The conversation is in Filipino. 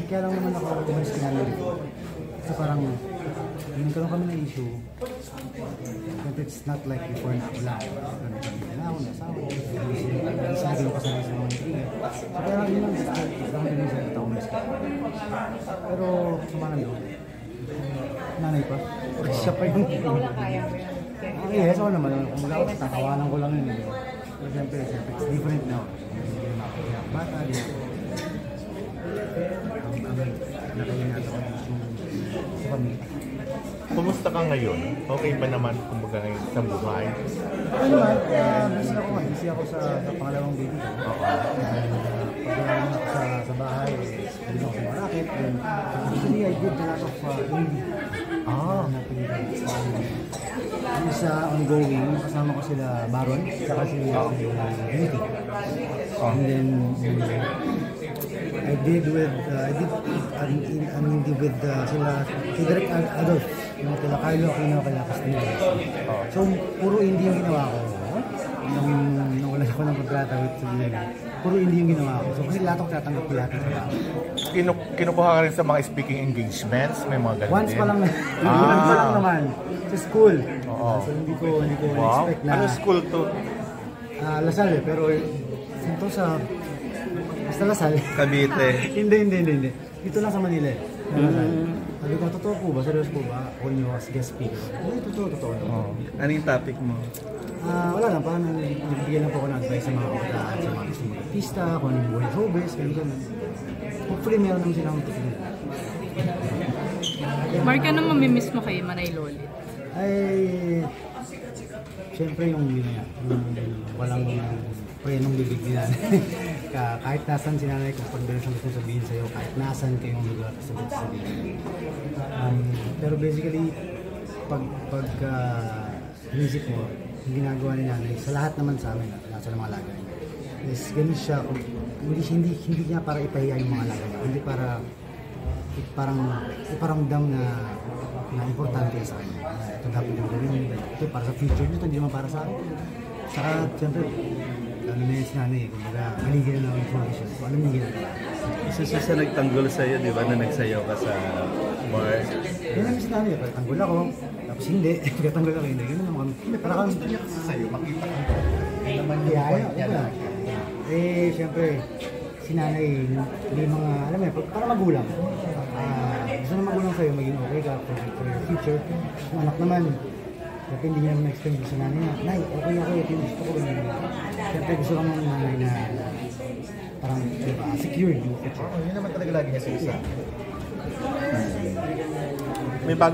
kaya lang naman ako umalis ka namin dito. Kasi parang, nagkaroon kami ng issue. But it's not like before na wala. Wala ako, nasa ako. Sabi ko kasi sa mga intriga. So kaya lang yun lang, lang din sa ito umalis ka. Pero, sumanan doon. Nanay pa. Siya pa yung... Ikaw lang kaya mo yan. Yes, ako naman. Kung mag-out, tatawanan ko lang yun. Pero siyempre, it's different now. Hindi naman ako bata, di ako. Nakaingat ako sa pamilya. Kumusta ka ngayon? Okay ba naman kumbaga ngayon sa buhay? Ano naman, busy ako nga. Busy ako sa pangalawang baby ko. Oo. Pag naman ako sa bahay, hindi ako sa marakit. Actually, I did a lot of indie. Yung sa ongoing, kasama ko sila Baron, saka si Unity. And then, I did an indie with sila, si Derek Adolf, yung kila Carlo Aquino, kila Castillo. So, puro indie yung ginawa ko. Nung wala ako ng kontrata with Sabina, puro indie yung ginawa ko. So, kasi lahat ako tatanggap ko lahat ng trabaho. Kinukuha ka rin sa mga speaking engagements? May mga ganun Once din? pa lang, once pa lang naman. Sa school. Oo. So, hindi ko expect na... Ano school to? Lasal pero ito sa... Basta Lasal. Cavite. Hindi. Dito lang sa Manila eh. Sabi ko, totoo po ba? Seryoso po ba? Ako nyo as guest speaker. Hindi, totoo. Ano yung topic mo? Wala lang, parang nagbigyan lang po ako ng advice sa mga kabataan, sa mga gusto mag-artista, kung anong buhay showbiz, ganun. Hopefully, meron naman silang tutunan. Mark, ano mamimiss mo kay Manay Lolit? Ay, siyempre yung walang prenong bibig nila. Kahit nasan si nanay kung pag meron siyang gusto sabihin sa'yo, kahit nasan kayong lugar gusto sabihin. Pero basically, pag inisip mo, yung ginagawa ni nanay, sa lahat naman sa amin, nasa mga lagay, is ganun siya, hindi niya para ipahiya yung mga lagay, hindi para iparamdam na importante sa kanya. Ito dapat yung gawin, ito para sa future nito, hindi naman para sa akin. Saka, siyempre, ano na yun si nanay, kumbaga, maligyan na lang information. So, alam niyo ginagawa. Isa siya nagtanggol sa'yo, di ba, na nagsayaw ka sa bar? Yan lang si nanay, tanggol ako, tapos hindi, tanggol ako, hindi. Ganun naman kami. Para kami sa'yo, makita ka. Naman niya. Siyempre, si nanay, may mga, alam mo yun, para magulang. Gusto na magulang sa'yo, maging okay ka for your future. Yung anak naman, siyempre hindi niya naman na-explain ko sa nanay na, Nay, okay ako, ito yung gusto ko. Siyempre gusto ka ng nanay na parang, diba, secured yung future. Yun naman talaga lagi niya sa isa. May bago